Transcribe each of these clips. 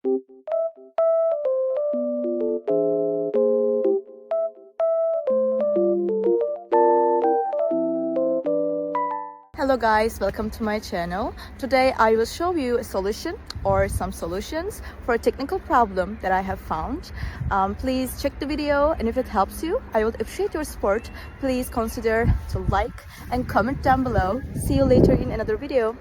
Hello guys, welcome to my channel. Today I will show you a solution or some solutions for a technical problem that I have found. Please check the video, and if it helps you, I would appreciate your support. Please consider to like and comment down below. See you later in another video.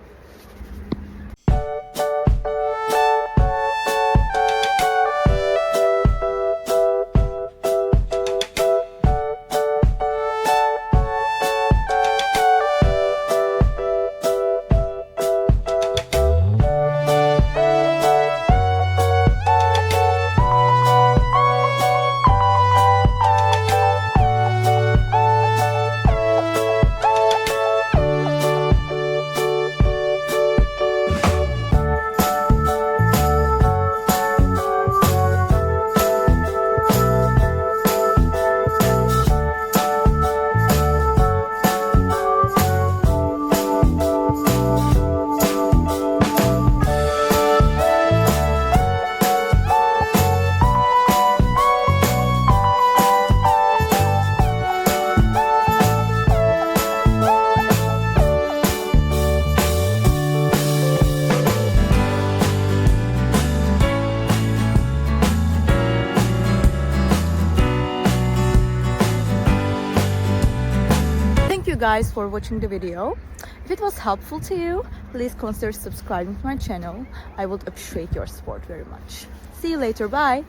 Thank you guys for watching the video. If it was helpful to you, please consider subscribing to my channel. I would appreciate your support very much. See you later. Bye.